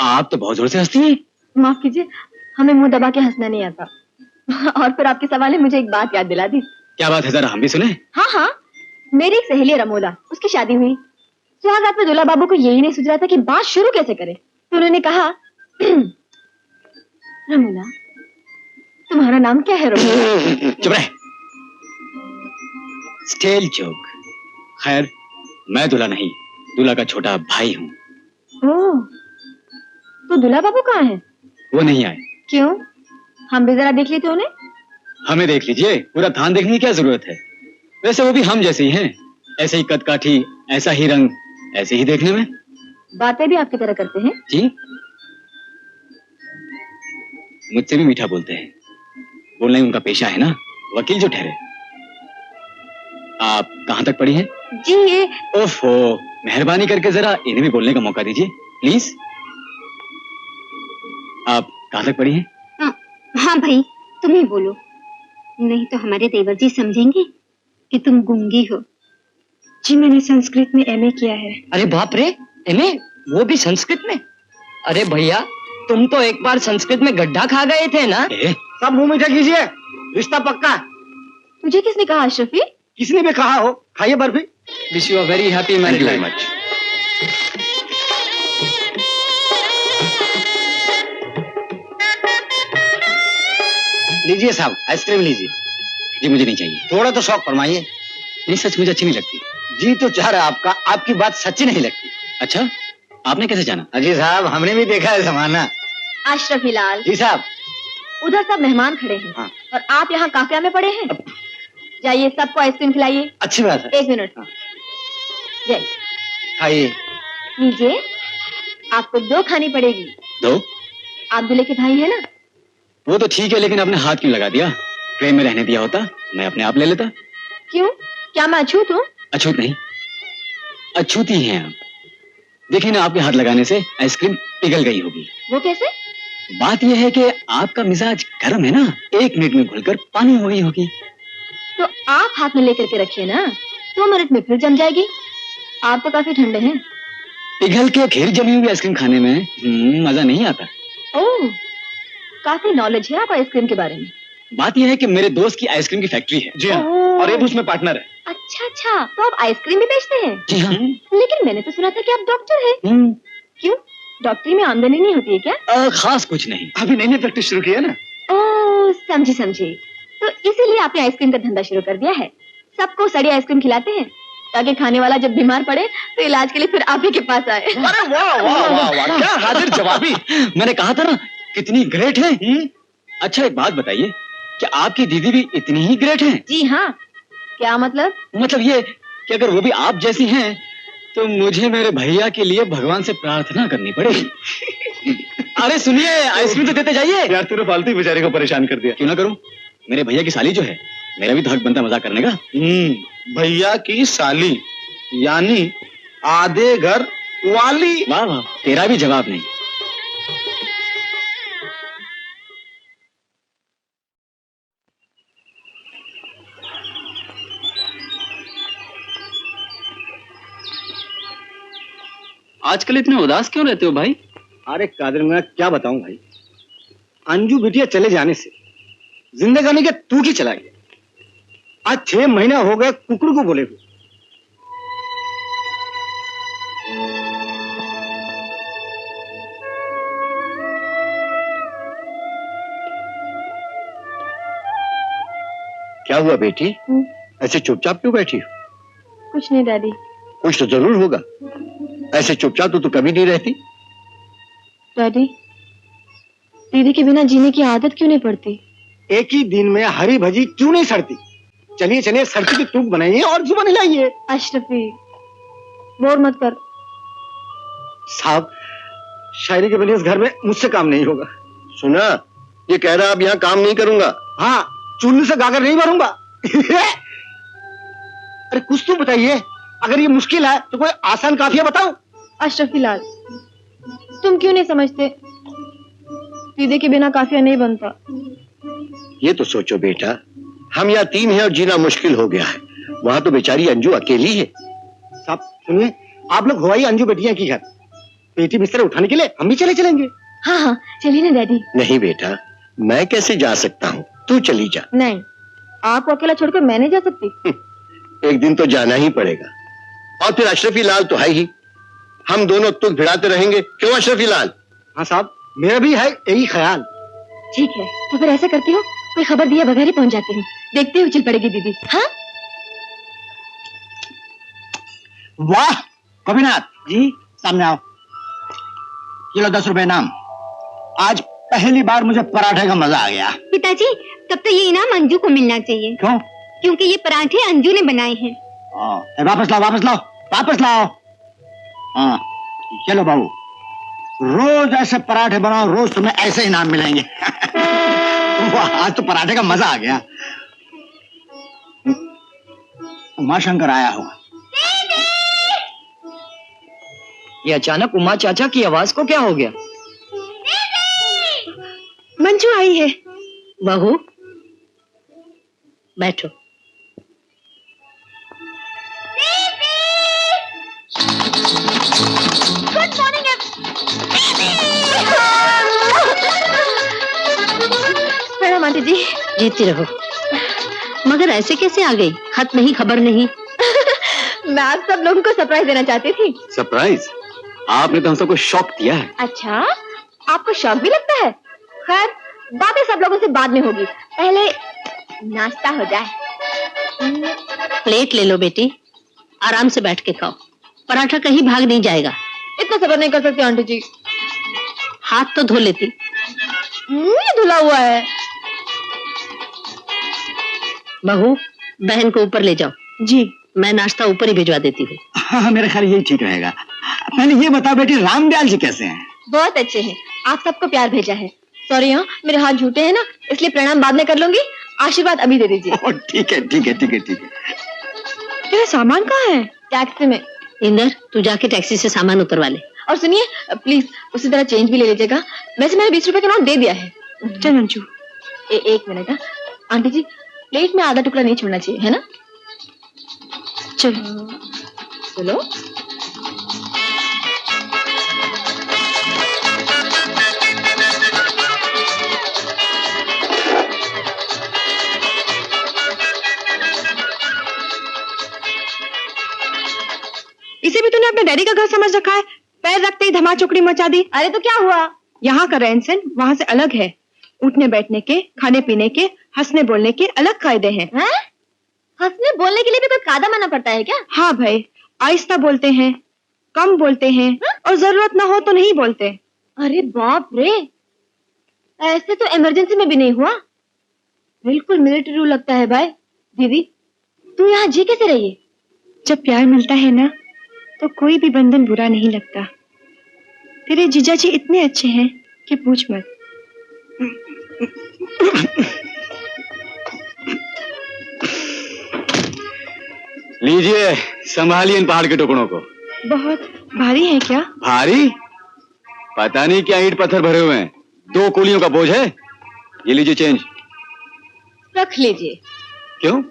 आप तो बहुत जोर से हंसती हैं। माफ कीजिए, हमें मुंह दबा के हंसना नहीं आता। और फिर आपके सवाल ने मुझे एक बात याद दिला दी। क्या बात है, जरा हम भी सुने। हाँ हाँ, मेरी एक सहेली है रमोला, उसकी शादी हुई। सुहागरात में दूल्हा बाबू को यही नहीं सूझ रहा था कि बात शुरू कैसे करे, तो उन्होंने कहा रमोला, तुम्हारा नाम क्या है? रमोला। चुप रहे, स्टेल जोक। खैर, मैं दूल्हा नहीं, दूल्हा का छोटा भाई हूँ। ओह, तो दूल्हा बाबू कहाँ है? वो नहीं आए। क्यों? हम भी जरा देख लेते उन्हें। हमें देख लीजिए, पूरा थान देखने की क्या जरूरत है। वैसे वो भी हम जैसे ही हैं, ऐसे ही कद काठी, ऐसा ही रंग, ऐसे ही देखने में। बातें भी आपकी तरह करते हैं? जी, मुझसे भी मीठा बोलते हैं। बोलना ही उनका पेशा है ना, वकील जो ठहरे। आप कहाँ तक पढ़ी हैं? जी ये। ओफो, मेहरबानी करके जरा इन्हें भी बोलने का मौका दीजिए प्लीज। आप कहाँ तक पढ़ी हैं? हाँ भाई, तुम ही बोलो, नहीं तो हमारे देवर जी समझेंगे कि तुम गूंगी हो। जी मैंने संस्कृत में एमए किया है। अरे बाप रे, एमए, वो भी संस्कृत में? अरे भैया, तुम तो एक बार संस्कृत में गड्ढा खा गए थे ना? सब मुंह मीठा कीजिए, रिश्ता पक्का है। तुझे किसने कहा अशरफी? किसने भी कहा हो। खाइए barfi. Wish you a very happy marriage life. Much. लीजिए साहब, आइसक्रीम लीजिए। जी मुझे नहीं चाहिए। थोड़ा तो शौक फरमाइए। नहीं, सच मुझे अच्छी नहीं लगती। जी तो चाह रहा आपका, आपकी बात सच्ची नहीं लगती। अच्छा, आपने कैसे जाना? अजी साहब, हमने भी देखा है जमाना। अशरफी लाल जी साहब। उधर सब मेहमान खड़े हैं। हाँ। और आप यहाँ काफिया में पड़े हैं। जाइए सबको आइसक्रीम खिलाइए। अच्छी बात है। 1 मिनट। जाइए खाइए। लीजिए, आपको 2 खानी पड़ेगी। 2? आप दूल्हे के भाई है ना? वो तो ठीक है, लेकिन आपने हाथ क्यों लगा दिया? प्रेम में रहने दिया होता, मैं अपने आप ले लेता। क्यों, क्या मैं अछूत हूँ? अछूत नहीं, अछूती हैं आप। देखिए ना, आपके हाथ लगाने से आइसक्रीम पिघल गई होगी। वो कैसे? बात यह है कि आपका मिजाज गर्म है ना, 1 मिनट में घुलकर पानी हो गई होगी। तो आप हाथ में लेकर के रखिए ना, 2 मिनट में फिर जम जाएगी। आप तो काफी ठंडे हैं। पिघल के फिर जमी हुई आइसक्रीम खाने में मजा नहीं आता। ओह, काफी नॉलेज है आपको आइसक्रीम के बारे में। बात यह है कि मेरे दोस्त की आइसक्रीम की फैक्ट्री है। जी हाँ, और ये भी उसमें पार्टनर है। अच्छा अच्छा, तो आप आइसक्रीम भी बेचते हैं? जी हाँ। लेकिन मैंने तो सुना था कि आप डॉक्टर हैं। क्यों, डॉक्टरी में आमदनी नहीं होती है क्या? खास कुछ नहीं, अभी नई प्रैक्टिस शुरू की है ना। ओह समझी समझी, तो इसीलिए आपने आइसक्रीम का धंधा शुरू कर दिया है। सबको सड़ी आइसक्रीम खिलाते हैं ताकि खाने वाला जब बीमार पड़े तो इलाज के लिए फिर आप ही के पास आए। अरे वाह वाह वाह वाह, क्या हाजिर जवाबी। मैंने कहा था ना, कितनी ग्रेट है। अच्छा एक बात बताइए, क्या आपकी दीदी भी इतनी ही ग्रेट है? जी हाँ। क्या मतलब? मतलब ये कि अगर वो भी आप जैसी हैं तो मुझे मेरे भैया के लिए भगवान से प्रार्थना करनी पड़ेगी। अरे सुनिए, आइसक्रीम तो देते जाइए। यार तूने फालतू ही बेचारे को परेशान कर दिया। क्यों ना करूं, मेरे भैया की साली जो है, मेरा भी तो हक बनता मजाक करने का। भैया की साली यानी आधे घर वाली। वाह वाह, तेरा भी जवाब नहीं। आजकल इतने उदास क्यों रहते हो भाई? अरे कादिर, मैं क्या बताऊं भाई, अंजू बिटिया चले जाने से जिंदगानी के तू ही चला गया। आज 6 महीने हो गए कुकड़ू को बोले हुए। क्या हुआ बेटी, ऐसे चुपचाप क्यों बैठी हो? कुछ नहीं डैडी। कुछ तो जरूर होगा, ऐसे चुपचाप तो तू कभी नहीं रहती। डैडी, दीदी के बिना जीने की आदत क्यों नहीं पड़ती? एक ही दिन में हरी भजी क्यों नहीं सड़ती? चलिए चलिए, सड़की की टूक बनाइए और जुबान हिलाइए। अशरफी, बोर मत कर। साहब, शायरी के बने इस घर में मुझसे काम नहीं होगा। सुना, ये कह रहा अब यहाँ काम नहीं करूंगा। हाँ, चूल्हे से गागर नहीं भरूंगा। अरे कुछ तो बताइए, अगर ये मुश्किल है तो कोई आसान काफिया बताओ। अशरफी लाल, तुम क्यों नहीं समझते, दीदी के बिना काफिया नहीं बनता। ये तो सोचो बेटा, हम यहाँ 3 हैं और जीना मुश्किल हो गया है, वहां तो बेचारी अंजू अकेली है। साहब सुनिए, आप लोग हो आइए अंजू बेटिया की घर। पेटी बिस्तर उठाने के लिए हम भी चलेंगे। हाँ हाँ चलिए ना डैडी। नहीं बेटा, मैं कैसे जा सकता हूँ, तू चली जा। नहीं, आपको अकेला छोड़कर मैं नहीं जा सकती। एक दिन तो जाना ही पड़ेगा, और फिर अशरफी लाल तो है ही, हम दोनों तुक भिड़ाते रहेंगे। क्यों अशरफी लाल? हाँ साहब, मेरा भी है यही ख्याल। ठीक है, तो फिर ऐसा करती हूँ, कोई खबर दिया बगैर ही पहुंच जाती हूँ। देखते हुए चल पड़ेगी दीदी। हाँ वाह गोपीनाथ जी, सामने आओ। ये लो 10 रुपए नाम। आज पहली बार मुझे पराठे का मजा आ गया। पिताजी, तब तो ये इनाम अंजू को मिलना चाहिए। क्यों? क्योंकि ये पराठे अंजू ने बनाए हैं। वापस लाओ, वापस लाओ, वापस लाओ। हाँ चलो बाबू, रोज ऐसे पराठे बनाओ, रोज तुम्हें ऐसे इनाम मिलेंगे। वाह, आज तो पराठे का मजा आ गया। उमाशंकर आया होगा। ये अचानक उमा चाचा की आवाज को क्या हो गया? मंजू आई है। बहू बैठो। Good morning. प्रणाम आंटी जी। जीती रहो। मगर ऐसे कैसे आ गई? खत नहीं, खबर नहीं। मैं आप सब लोगों को सरप्राइज देना चाहती थी। सरप्राइज? आपने तो हम सबको शॉक दिया है। अच्छा, आपको शौक भी लगता है? खैर, बातें सब लोगों से बाद में होगी, पहले नाश्ता हो जाए। प्लेट ले लो बेटी, आराम से बैठ के खाओ। पराठा कहीं भाग नहीं जाएगा। इतना सब्र नहीं कर सकती आंटी जी। हाथ तो धो लेती। मुंह धुला हुआ है। बहू, बहन को ऊपर ले जाओ। जी। मैं नाश्ता ऊपर ही भिजवा देती हूँ। हाँ, मेरे ख्याल यही ठीक रहेगा। पहले ये बताओ बेटी, रामदयाल जी कैसे हैं? बहुत अच्छे हैं, आप सबको प्यार भेजा है। सॉरी हाँ, मेरे हाथ झूठे हैं ना, इसलिए प्रणाम बाद में कर लूंगी, आशीर्वाद अभी दे दीजिए। ठीक है, ठीक है, ठीक है, ठीक है। तेरा सामान कहाँ है? टैक्सी में। इंदर, तू जाके टैक्सी से सामान उतरवा ले। और सुनिए प्लीज, उसी तरह चेंज भी ले लीजिएगा। वैसे मैंने 20 रुपए का नोट दे दिया है। चल मंजू, एक मिनट। हाँ आंटी जी, प्लेट में आधा टुकड़ा नहीं छोड़ना चाहिए, है ना? चलो चलो। इसे भी तूने अपने डैडी का घर समझ रखा है। पैर रखते ही धमा चुकड़ी मचा दी। अरे तो क्या हुआ? यहाँ का रहन सहन वहाँ से अलग है। उठने बैठने के, खाने पीने के, हंसने बोलने के अलग कायदे हैं। हैं? हंसने बोलने के लिए भी कोई कायदा मानना पड़ता है क्या? हाँ भाई, आहिस्ता बोलते हैं, कम बोलते हैं, और जरूरत ना हो तो नहीं बोलते। अरे बाप रे, ऐसे तो इमरजेंसी में भी नहीं हुआ। बिल्कुल मिलिट्री रूल लगता है भाई। दीदी, तू यहाँ जी कैसे रही है? जब प्यार मिलता है ना, तो कोई भी बंधन बुरा नहीं लगता। तेरे जीजा जी इतने अच्छे हैं कि पूछ मत। लीजिए, संभालिए इन पहाड़ के टुकड़ों को। बहुत भारी है क्या? भारी? पता नहीं क्या ईंट पत्थर भरे हुए हैं। 2 कूलियों का बोझ है। ये लीजिए चेंज। रख लीजिए। क्यों?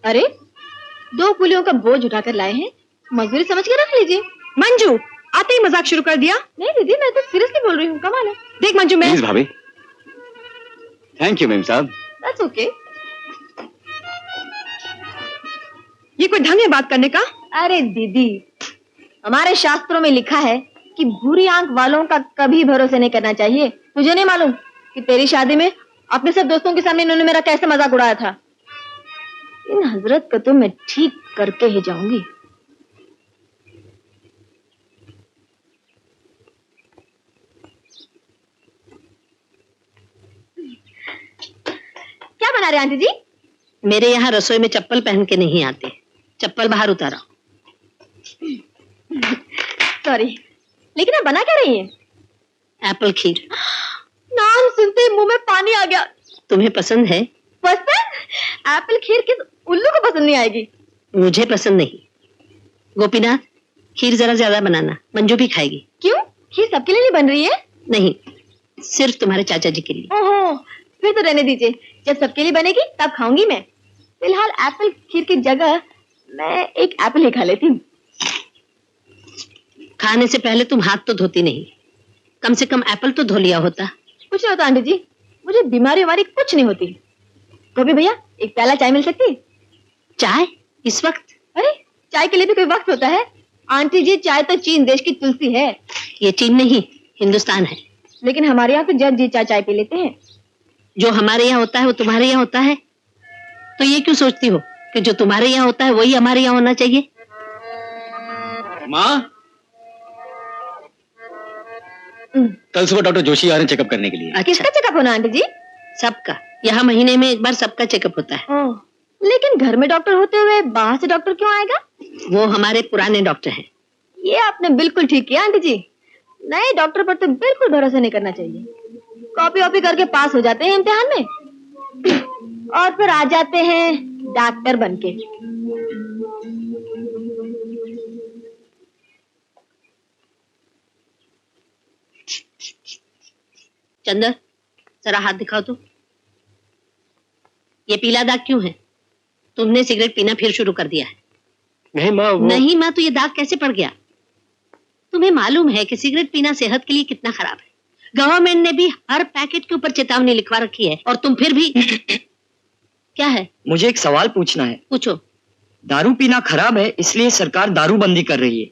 अरे 2 कुलियों का बोझ उठाकर लाए हैं, मजदूरी समझ के रख लीजिए। मंजू, आते ही मजाक शुरू कर दिया। नहीं दीदी, मैं तो सीरियसली बोल रही हूँ, कमाल है। देख मंजू, मैं प्लीज भाभी। थैंक यू मैम साहब। That's okay. ये कोई ढंग है बात करने का? अरे दीदी, हमारे शास्त्रों में लिखा है कि बुरी आंख वालों का कभी भरोसा नहीं करना चाहिए। तुझे नहीं मालूम कि तेरी शादी में अपने सब दोस्तों के सामने इन्होंने मेरा कैसे मजाक उड़ाया था? इन हजरत को तो मैं ठीक करके ही जाऊंगी। क्या बना रहे आंटी जी? मेरे यहाँ रसोई में चप्पल पहन के नहीं आते। चप्पल बाहर उतारा। सॉरी, लेकिन आप बना क्या रही हैं? एप्पल खीर। नाम सुनते ही मुंह में पानी आ गया। तुम्हें पसंद है? पसंद? एप्पल खीर किस उल्लू को पसंद नहीं आएगी? मुझे पसंद नहीं। गोपीनाथ, खीर जरा ज्यादा बनाना, मंजू भी खाएगी। क्यों? खीर सबके लिए नहीं बन रही है? नहीं, सिर्फ तुम्हारे चाचा जी के लिए। ओहो, फिर तो रहने दीजिए। जब सबके लिए बनेगी तब खाऊंगी मैं। फिलहाल एप्पल खीर की जगह मैं एक एप्पल ही खा लेती हूँ। खाने से पहले तुम हाथ तो धोती नहीं, कम से कम एप्पल तो धो लिया होता। कुछ नहीं होता आंटी जी, मुझे बीमारी हमारी कुछ नहीं होती। गोभी भैया, एक प्याला चाय मिल सकती है? चाय इस वक्त? अरे चाय के लिए भी कोई वक्त होता है आंटी जी। चाय तो चीन देश की तुलसी है। ये चीन नहीं, हिंदुस्तान है। लेकिन हमारे यहाँ तो जब जी चाय पी लेते हैं। जो हमारे यहाँ होता है वो तुम्हारे यहाँ होता है, तो ये क्यों सोचती हो कि जो तुम्हारे यहाँ होता है वही हमारे यहाँ होना चाहिए? माँ, कल सुबह डॉक्टर जोशी आ रहे हैं चेकअप करने के लिए। अच्छा, किसका चेकअप होना आंटी जी? सबका। यहाँ महीने में एक बार सबका चेकअप होता है। ओह, लेकिन घर में डॉक्टर होते हुए बाहर से डॉक्टर क्यों आएगा? वो हमारे पुराने डॉक्टर हैं। ये आपने बिल्कुल ठीक किया आंटी जी। नए डॉक्टर पर तो बिल्कुल भरोसा नहीं करना चाहिए। कॉपी वॉपी करके पास हो जाते हैं इम्तिहान में और फिर आ जाते हैं डॉक्टर बनके। चंदर, जरा हाथ दिखाओ तो। ये पीला दाग क्यों है? तुमने सिगरेट पीना फिर शुरू कर दिया है। नहीं माँ, नहीं माँ, तो ये दाग कैसे पड़ गया? तुम्हें मालूम है कि सिगरेट पीना सेहत के लिए कितना खराब है। गवर्नमेंट ने भी हर पैकेट के ऊपर चेतावनी लिखवा रखी है और तुम फिर भी क्या है? मुझे एक सवाल पूछना है। पूछो। दारू पीना खराब है इसलिए सरकार दारू बंदी कर रही है।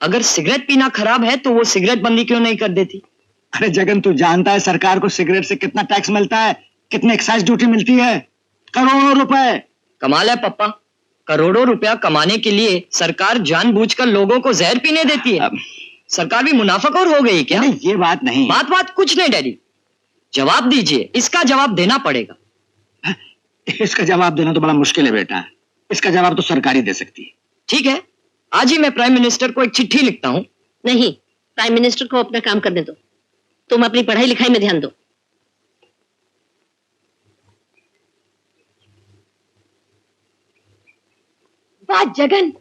अगर सिगरेट पीना खराब है तो वो सिगरेट बंदी क्यों नहीं कर देती? अरे जगन, तू जानता है सरकार को सिगरेट से कितना टैक्स मिलता है, कितनी एक्साइज ड्यूटी मिलती है? करोड़ों रुपए। कमाल है पप्पा, करोड़ों रुपया कमाने के लिए सरकार जानबूझकर लोगों को जहर पीने देती है। सरकार भी मुनाफाखोर हो गई क्या? नहीं, ये बात नहीं। बात कुछ नहीं डैडी, जवाब दीजिए, इसका जवाब देना पड़ेगा। इसका जवाब देना तो बड़ा मुश्किल है बेटा। इसका जवाब तो सरकार ही दे सकती है। ठीक है, आज ही मैं प्राइम मिनिस्टर को एक चिट्ठी लिखता हूँ। नहीं, प्राइम मिनिस्टर को अपना काम करने दो। तुम अपनी पढ़ाई लिखाई में ध्यान दो। वाह Jagan,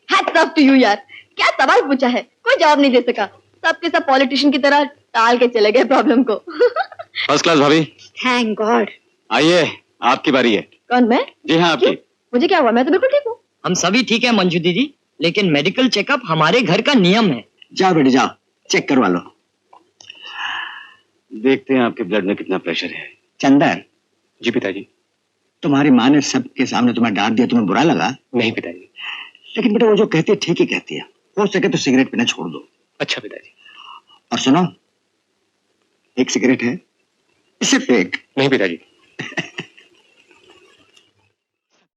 hats off to you यार। क्या सवाल पूछा है, कोई जवाब नहीं दे सका। सबके सब पॉलिटिशियन की तरह टाल के चले गए प्रॉब्लम को। फर्स्ट क्लास भाभी। Thank God. आइए, आपकी बारी है। कौन, मैं? जी हाँ, आपकी। मुझे क्या हुआ? मैं तो बिल्कुल ठीक हूँ। हम सभी ठीक है मंजू दीदी, लेकिन मेडिकल चेकअप हमारे घर का नियम है। जाओ बेटी जाओ, चेक करवा लो। देखते हैं आपके ब्लड में कितना प्रेशर है। चंदन, जी पिताजी। तुम्हारी माँ ने सबके सामने तुम्हें डांट दिया, तुम्हें बुरा लगा? नहीं पिताजी। लेकिन बेटा वो जो कहती है ठीक ही कहती है। हो सके तो सिगरेट पीना छोड़ दो। अच्छा पिताजी। और सुनो, एक सिगरेट है, सिर्फ एक। नहीं पिताजी।